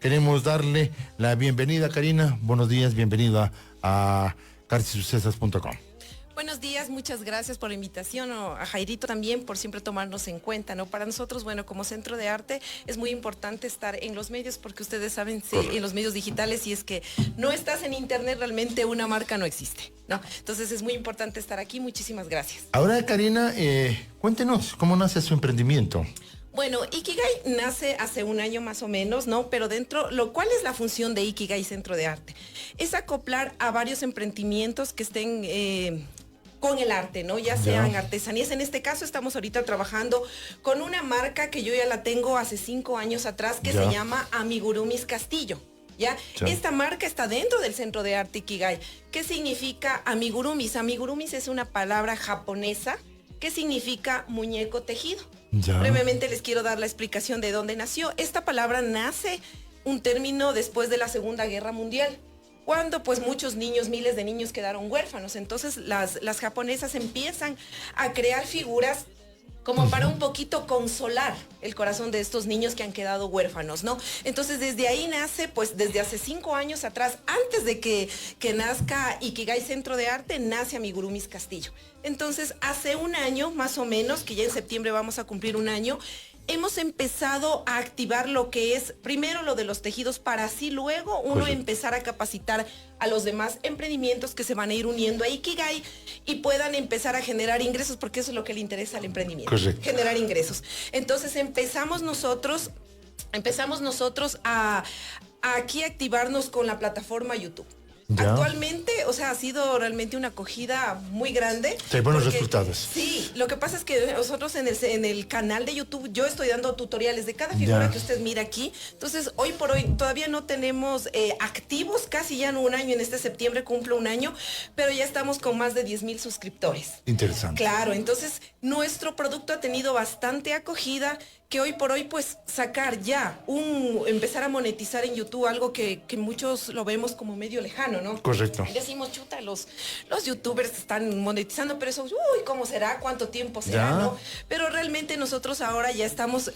Queremos darle la bienvenida, Karina. Buenos días, bienvenida a cartisucesas.com. Buenos días, muchas gracias por la invitación, a Jairito también por siempre tomarnos en cuenta, ¿no? Para nosotros, bueno, como Centro de Arte es muy importante estar en los medios porque ustedes saben, en los medios digitales, si es que no estás en internet, realmente una marca no existe, ¿no? Entonces es muy importante estar aquí, muchísimas gracias. Ahora, Karina, cuéntenos, ¿cómo nace su emprendimiento? Bueno, Ikigai nace hace un año más o menos, ¿no? Pero ¿cuál es la función de Ikigai Centro de Arte? Es acoplar a varios emprendimientos que estén con el arte, ¿no? Ya sean artesanías. En este caso estamos ahorita trabajando con una marca que yo ya la tengo hace 5 años atrás que se llama Amigurumis Castillo. ¿Ya? Esta marca está dentro del Centro de Arte Ikigai. ¿Qué significa amigurumis? Amigurumis es una palabra japonesa que significa muñeco tejido. Brevemente les quiero dar la explicación de dónde nació. Esta palabra nace un término después de la Segunda Guerra Mundial, cuando pues muchos niños, miles de niños quedaron huérfanos. Entonces las japonesas empiezan a crear figuras como para un poquito consolar el corazón de estos niños que han quedado huérfanos, ¿no? Entonces desde ahí nace, pues desde hace 5 años atrás, antes de que nazca Ikigai Centro de Arte, nace Amigurumis Castillo. Entonces hace un año más o menos, que ya en septiembre vamos a cumplir un año, hemos empezado a activar lo que es primero lo de los tejidos para así luego uno empezar a capacitar a los demás emprendimientos que se van a ir uniendo a Ikigai y puedan empezar a generar ingresos, porque eso es lo que le interesa al emprendimiento, generar ingresos. Entonces empezamos nosotros a aquí activarnos con la plataforma YouTube. Actualmente, o sea, ha sido realmente una acogida muy grande. Sí, buenos resultados. Sí, lo que pasa es que nosotros en el canal de YouTube, yo estoy dando tutoriales de cada figura que usted mira aquí. Entonces, hoy por hoy todavía no tenemos activos, casi ya en un año, en este septiembre cumple un año, pero ya estamos con más de 10,000 suscriptores. Interesante. Claro, entonces nuestro producto ha tenido bastante acogida, que hoy por hoy pues empezar a monetizar en YouTube, algo que muchos lo vemos como medio lejano, ¿no? Correcto. Decimos, chuta, los youtubers están monetizando, pero eso, ¿cómo será? ¿Cuánto tiempo será? ¿No? Pero realmente nosotros ahora ya estamos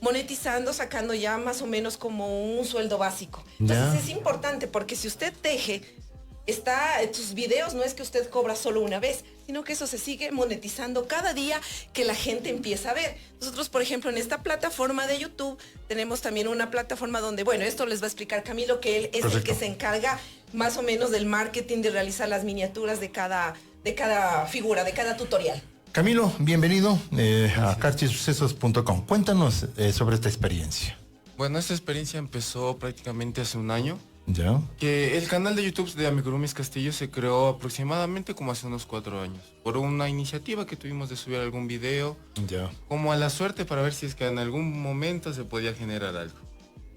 monetizando, sacando ya más o menos como un sueldo básico. Entonces es importante porque si usted teje, tus videos no es que usted cobra solo una vez, sino que eso se sigue monetizando cada día que la gente empieza a ver. Nosotros, por ejemplo, en esta plataforma de YouTube tenemos también una plataforma donde, bueno, esto les va a explicar Camilo, que él es el que se encarga más o menos del marketing, de realizar las miniaturas de cada figura, de cada tutorial. Camilo, bienvenido a cartisucesos.com. Cuéntanos sobre esta experiencia. Bueno, esta experiencia empezó prácticamente hace un año. ¿Ya? Que el canal de YouTube de Amigurumis Castillo se creó aproximadamente como hace unos 4 años. Por una iniciativa que tuvimos de subir algún video. Como a la suerte para ver si es que en algún momento se podía generar algo.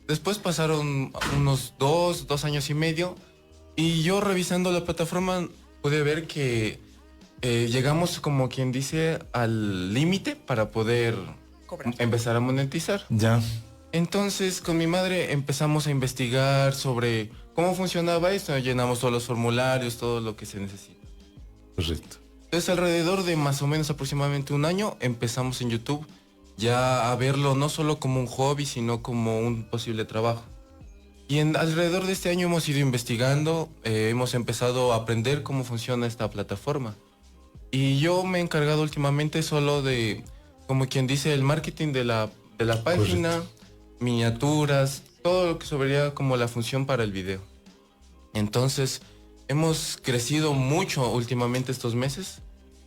Después pasaron unos 2 años y medio. Y yo revisando la plataforma pude ver que llegamos, como quien dice, al límite para poder empezar a monetizar. Entonces con mi madre empezamos a investigar sobre cómo funcionaba esto, llenamos todos los formularios, todo lo que se necesita. Correcto. Entonces alrededor de más o menos aproximadamente un año empezamos en YouTube ya a verlo no solo como un hobby, sino como un posible trabajo. Y alrededor de este año hemos ido investigando, hemos empezado a aprender cómo funciona esta plataforma. Y yo me he encargado últimamente solo de, como quien dice, el marketing de la página, miniaturas, todo lo que sería como la función para el video. Entonces, hemos crecido mucho últimamente estos meses,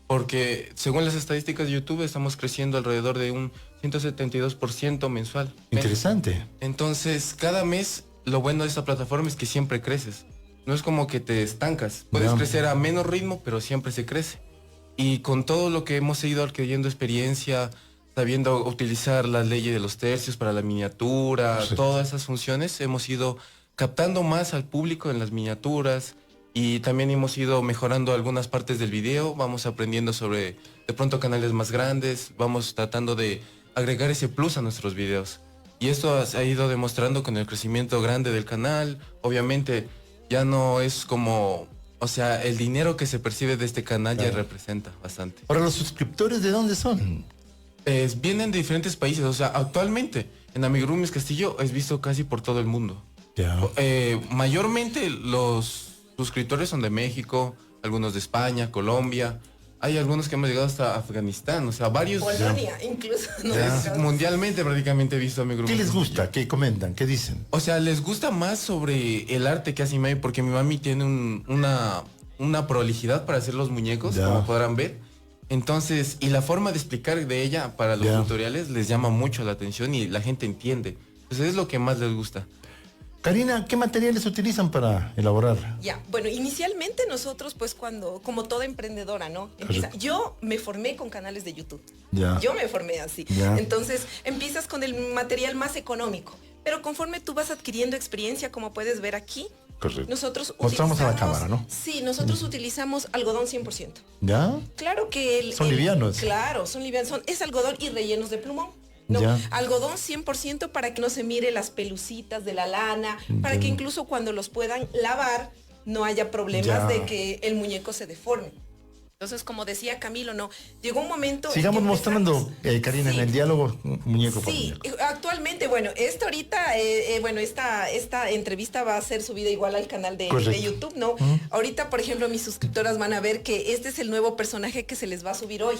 porque según las estadísticas de YouTube estamos creciendo alrededor de un 172% mensual. Interesante. Entonces, cada mes, lo bueno de esta plataforma es que siempre creces. No es como que te estancas. Puedes crecer a menos ritmo, pero siempre se crece. Y con todo lo que hemos ido adquiriendo experiencia, sabiendo utilizar las leyes de los tercios para la miniatura, todas esas funciones, hemos ido captando más al público en las miniaturas y también hemos ido mejorando algunas partes del video, vamos aprendiendo sobre de pronto canales más grandes, vamos tratando de agregar ese plus a nuestros videos. Y esto se ha ido demostrando con el crecimiento grande del canal. Obviamente ya no es como O sea, el dinero que se percibe de este canal ya Claro. representa bastante. Ahora, ¿los suscriptores de dónde son? Vienen de diferentes países. O sea, actualmente en Amigurumis Castillo es visto casi por todo el mundo. Ya. Mayormente los suscriptores son de México, algunos de España, Colombia. Hay algunos que hemos llegado hasta Afganistán. O sea, varios. Polonia, incluso. ¿no? Ya. Mundialmente prácticamente he visto Amigurumis ¿Qué les Castillo. gusta? ¿Qué comentan? ¿Qué dicen? O sea, les gusta más sobre el arte que hace mi mami, porque mi mami tiene una prolijidad para hacer los muñecos, Ya. como podrán ver. Entonces, y la forma de explicar de ella para los Ya. tutoriales les llama mucho la atención y la gente entiende. Entonces es lo que más les gusta. Karina, ¿qué materiales utilizan para elaborar? Ya, bueno, inicialmente nosotros, pues como toda emprendedora, ¿no? Yo me formé con canales de YouTube. Ya. Yo me formé así. Ya. Entonces, empiezas con el material más económico. Pero conforme tú vas adquiriendo experiencia, como puedes ver aquí, Correcto. nosotros Mostramos a la utilizamos- cámara, ¿no? Sí, nosotros utilizamos algodón 100%. ¿Ya? Claro que Son livianos. Claro, son livianos. Es algodón y rellenos de plumón. No, Ya. algodón 100% para que no se mire las pelucitas de la lana, para que incluso cuando los puedan lavar no haya problemas Ya. de que el muñeco se deforme. Entonces, como decía Camilo, no, llegó un momento en Sigamos que mostrando, empezamos- Karina, Sí. en el diálogo, muñeco por Sí, muñeco. actualmente, bueno, esto ahorita, bueno, esta entrevista va a ser subida igual al canal de Correcto. YouTube, ¿no? Ahorita, por ejemplo, mis suscriptoras van a ver que este es el nuevo personaje que se les va a subir hoy.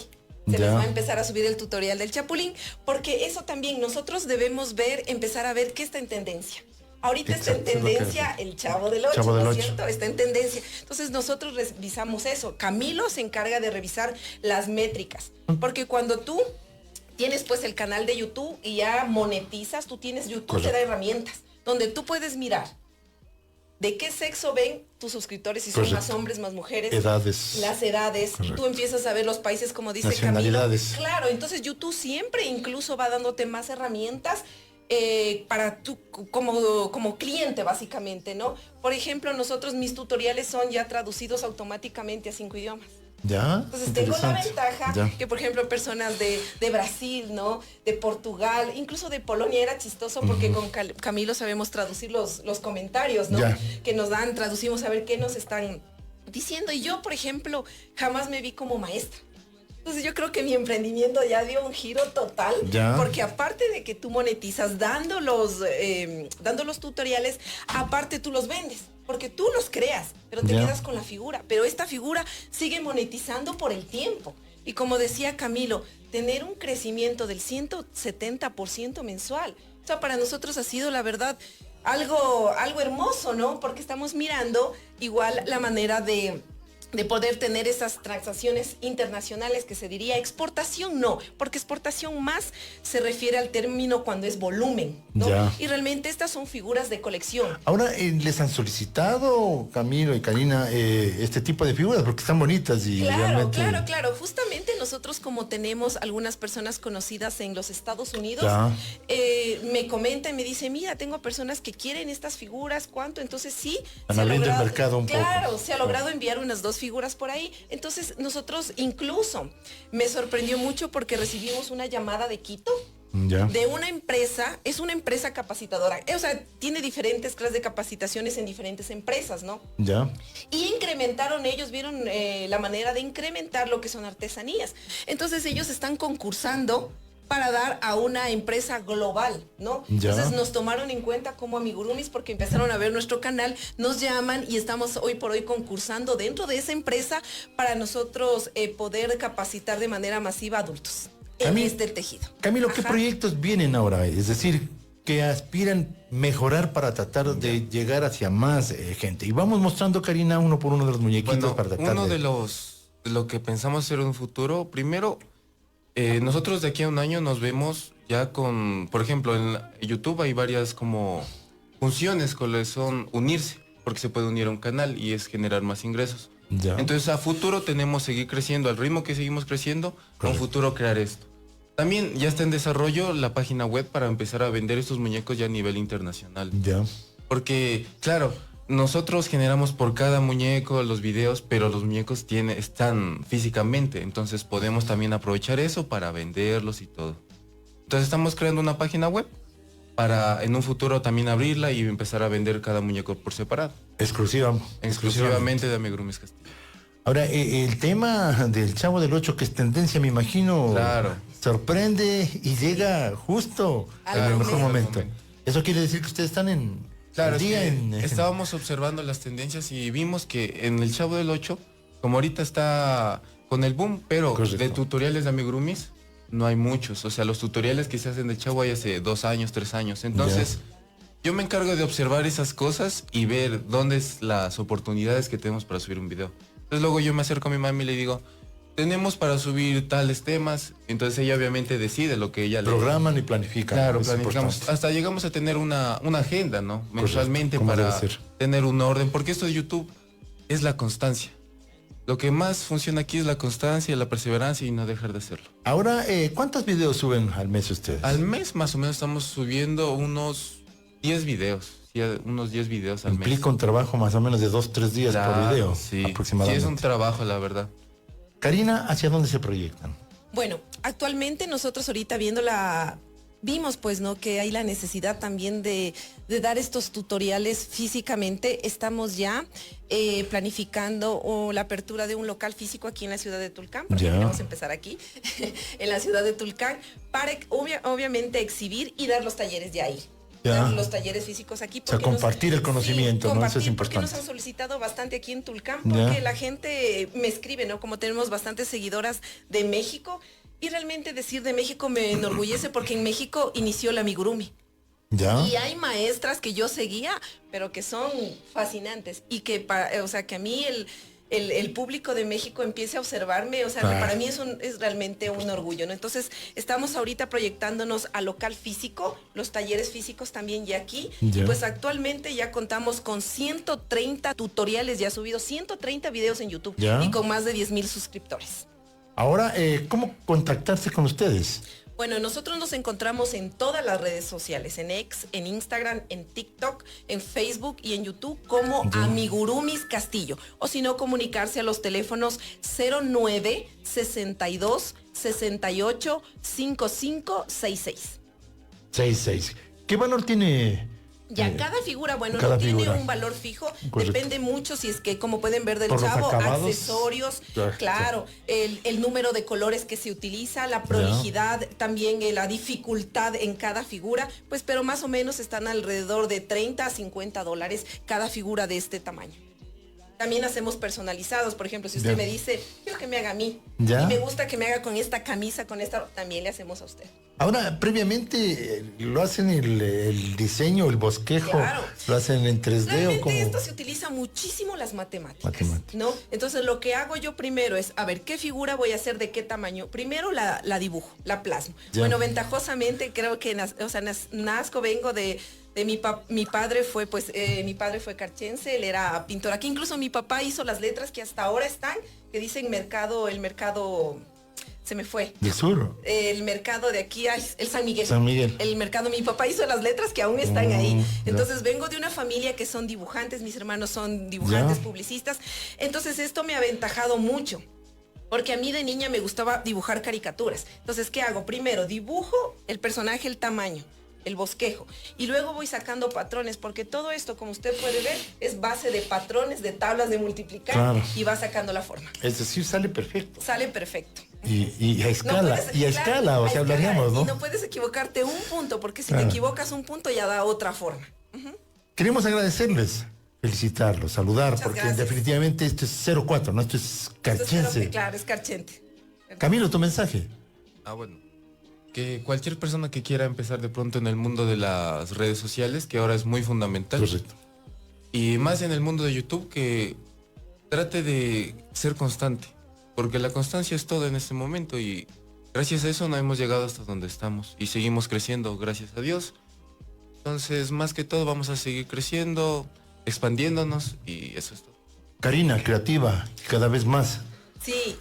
Se Ya. les va a empezar a subir el tutorial del Chapulín, porque eso también nosotros debemos ver, empezar a ver qué está en tendencia. Ahorita Exacto, está es en lo que tendencia hace. el Chavo del Ocho, Chavo del ¿no es Ocho. cierto? Está en tendencia. Entonces nosotros revisamos eso. Camilo se encarga de revisar las métricas, porque cuando tú tienes pues el canal de YouTube y ya monetizas, tú tienes YouTube, Correcto. te da herramientas donde tú puedes mirar de qué sexo ven tus suscriptores, si son Correcto. más hombres, más mujeres. Edades. Las edades, Correcto. tú empiezas a ver los países como dice Camilo. Nacionalidades. Claro, entonces YouTube siempre incluso va dándote más herramientas para tú como cliente básicamente, ¿no? Por ejemplo, mis tutoriales son ya traducidos automáticamente a 5 idiomas. ¿Ya? Entonces tengo la Interesante. ventaja Ya. que, por ejemplo, personas de Brasil, ¿no? De Portugal, incluso de Polonia era chistoso porque con Camilo sabemos traducir los comentarios, ¿no? Ya. Que nos dan, traducimos a ver qué nos están diciendo. Y yo, por ejemplo, jamás me vi como maestra. Entonces yo creo que mi emprendimiento ya dio un giro total, Ya. porque aparte de que tú monetizas dando los tutoriales, aparte tú los vendes, porque tú los creas, pero te Ya. quedas con la figura. Pero esta figura sigue monetizando por el tiempo. Y como decía Camilo, tener un crecimiento del 170% mensual. O sea, para nosotros ha sido, la verdad, algo hermoso, ¿no? Porque estamos mirando igual la manera de poder tener esas transacciones internacionales, que se diría exportación, no, porque exportación más se refiere al término cuando es volumen, ¿no? Ya. Y realmente estas son figuras de colección. Ahora, ¿les han solicitado, Camilo y Karina, este tipo de figuras? Porque están bonitas y Claro, realmente... claro. Justamente nosotros, como tenemos algunas personas conocidas en los Estados Unidos, Ya. me comentan, me dicen, mira, tengo personas que quieren estas figuras, ¿cuánto? Entonces sí, Han se ha abriendo el logrado- mercado un poco. Claro, se ha logrado enviar unas 2 figuras por ahí. Entonces nosotros incluso me sorprendió mucho porque recibimos una llamada de Quito, Ya. de una empresa, es una empresa capacitadora, o sea, tiene diferentes clases de capacitaciones en diferentes empresas, ¿no? Ya. Y incrementaron, ellos vieron la manera de incrementar lo que son artesanías. Entonces ellos están concursando para dar a una empresa global, ¿no? Ya. Entonces nos tomaron en cuenta como amigurumis porque empezaron a ver nuestro canal, nos llaman y estamos hoy por hoy concursando dentro de esa empresa para nosotros poder capacitar de manera masiva a adultos en Camilo- este tejido. Camilo, ¿qué Ajá. proyectos vienen ahora? Es decir, que aspiran mejorar para tratar de llegar hacia más gente. Y vamos mostrando, Karina, uno por uno de los muñequitos Bueno, para tratar uno de lo que pensamos hacer en un futuro, primero, nosotros de aquí a un año nos vemos ya con, por ejemplo, en YouTube hay varias como funciones que son unirse, porque se puede unir a un canal y es generar más ingresos. Ya. Entonces a futuro tenemos seguir creciendo, al ritmo que seguimos creciendo, a un Correcto. futuro crear esto. También ya está en desarrollo la página web para empezar a vender estos muñecos ya a nivel internacional. Ya. Porque, claro, nosotros generamos por cada muñeco los videos, pero los muñecos están físicamente, entonces podemos también aprovechar eso para venderlos y todo. Entonces estamos creando una página web para en un futuro también abrirla y empezar a vender cada muñeco por separado. Exclusivamente de Amigurumis Castillo. Ahora, el tema del Chavo del Ocho, que es tendencia, me imagino, Claro. sorprende y llega justo Al en el mejor momento. momento. Eso quiere decir que ustedes están en... Claro, al es día que estábamos observando las tendencias y vimos que en el Chavo del 8, como ahorita está con el boom, pero Correcto. de tutoriales de amigurumis no hay muchos. O sea, los tutoriales que se hacen del Chavo hay hace 2 años, 3 años. Entonces, yo me encargo de observar esas cosas y ver dónde es las oportunidades que tenemos para subir un video. Entonces luego yo me acerco a mi mami y le digo, tenemos para subir tales temas. Entonces ella obviamente decide lo que ella le... Programan y planifican. Claro, es planificamos. importante. Hasta llegamos a tener una agenda, ¿no? Mensualmente como para debe ser. tener un orden. Porque esto de YouTube es la constancia. Lo que más funciona aquí es la constancia, la perseverancia y no dejar de hacerlo. Ahora, ¿cuántos videos suben al mes ustedes? Al mes más o menos estamos subiendo unos 10 videos. Sí, unos 10 videos al mes. Implica un trabajo más o menos de 2-3 días por Claro, video, sí. aproximadamente. Sí, es un trabajo, la verdad. Karina, ¿hacia dónde se proyectan? Bueno, actualmente nosotros ahorita vimos pues, ¿no? Que hay la necesidad también de dar estos tutoriales físicamente. Estamos ya planificando la apertura de un local físico aquí en la ciudad de Tulcán, porque Ya. queremos empezar aquí, en la ciudad de Tulcán, para obviamente exhibir y dar los talleres de ahí. Ya. Dar los talleres físicos aquí. O sea, porque compartir el conocimiento, ¿no? Eso es compartir, porque nos importante. han solicitado bastante aquí en Tulcán, Ya. porque la gente me escribe, ¿no? Como tenemos bastantes seguidoras de México, y realmente decir de México me enorgullece porque en México inició la amigurumi. ¿Ya? Y hay maestras que yo seguía, pero que son fascinantes y que, o sea, que a mí el público de México empiece a observarme, o sea, Claro. para mí es realmente un orgullo, ¿no? Entonces, estamos ahorita proyectándonos a local físico, los talleres físicos también ya aquí, Ya. y pues actualmente ya contamos con 130 tutoriales, ya subidos 130 videos en YouTube Ya. y con más de 10,000 suscriptores. Ahora, ¿cómo contactarse con ustedes? Bueno, nosotros nos encontramos en todas las redes sociales, en X, en Instagram, en TikTok, en Facebook y en YouTube como Amigurumis Castillo. O si no, comunicarse a los teléfonos 09 62 68 55 66. 66. ¿Qué valor tiene? Ya cada figura, bueno, cada no tiene figura. un valor fijo, Correcto. depende mucho si es que, como pueden ver del Por los Chavo, acabados. accesorios, Ya, claro, el número de colores que se utiliza, la prolijidad, también la dificultad en cada figura, pues pero más o menos están alrededor de 30 a 50 dólares cada figura de este tamaño. También hacemos personalizados, por ejemplo, si usted Ya. me dice, quiero que me haga a mí, Ya. y me gusta que me haga con esta camisa, con esta, también le hacemos a usted. Ahora, previamente, ¿lo hacen el diseño, el bosquejo? Claro. ¿Lo hacen en 3D o Realmente cómo? esto se utiliza muchísimo las matemáticas, Matemáticas. ¿no? Entonces lo que hago yo primero es, a ver, ¿qué figura voy a hacer de qué tamaño? Primero la dibujo, la plasmo. Ya. Bueno, ventajosamente creo que nazco, vengo de mi padre fue, pues, mi padre fue carchense, él era pintor. Aquí incluso mi papá hizo las letras que hasta ahora están, que dicen el mercado, se me fue. Del sur. El mercado de aquí, ay, el San Miguel. San Miguel. El mercado, mi papá hizo las letras que aún están ahí. ya. Entonces vengo de una familia que son dibujantes, mis hermanos son dibujantes, Ya. publicistas. Entonces esto me ha aventajado mucho. Porque a mí de niña me gustaba dibujar caricaturas. Entonces, ¿qué hago? Primero dibujo el personaje, el tamaño, el bosquejo. Y luego voy sacando patrones, porque todo esto, como usted puede ver, es base de patrones, de tablas de multiplicar, Claro. y va sacando la forma. Es decir, sale perfecto. Sale perfecto. Y a No escala, puedes- y a claro, escala, o a sea, escala, hablaríamos, Y ¿no? no puedes equivocarte un punto, porque si Claro. te equivocas un punto ya da otra forma. Queremos agradecerles, felicitarlos, saludar, Muchas porque gracias. definitivamente esto es 04, ¿no? Esto es Esto es carchense. claro, es carchente. Camilo, tu mensaje. Ah, bueno. Que cualquier persona que quiera empezar de pronto en el mundo de las redes sociales, que ahora es muy fundamental, Correcto. y más en el mundo de YouTube, que trate de ser constante, porque la constancia es todo en este momento y gracias a eso no hemos llegado hasta donde estamos y seguimos creciendo, gracias a Dios. Entonces, más que todo, vamos a seguir creciendo, expandiéndonos y eso es todo. Karina, creativa, cada vez más. Sí,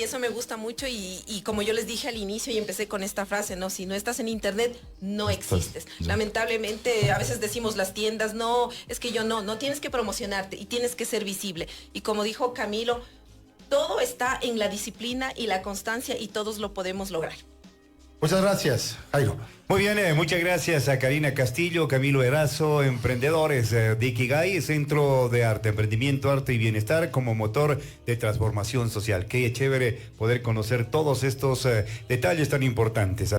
eso me gusta mucho y como yo les dije al inicio y empecé con esta frase, ¿no? Si no estás en internet, no existes. ya. Lamentablemente, a veces decimos las tiendas, no, es que yo no tienes que promocionarte y tienes que ser visible. Y como dijo Camilo, todo está en la disciplina y la constancia y todos lo podemos lograr. Muchas gracias, Jairo. Muy bien, muchas gracias a Karina Castillo, Camilo Erazo, emprendedores de Ikigai, Centro de Arte, Emprendimiento, Arte y Bienestar como motor de transformación social. Qué chévere poder conocer todos estos detalles tan importantes.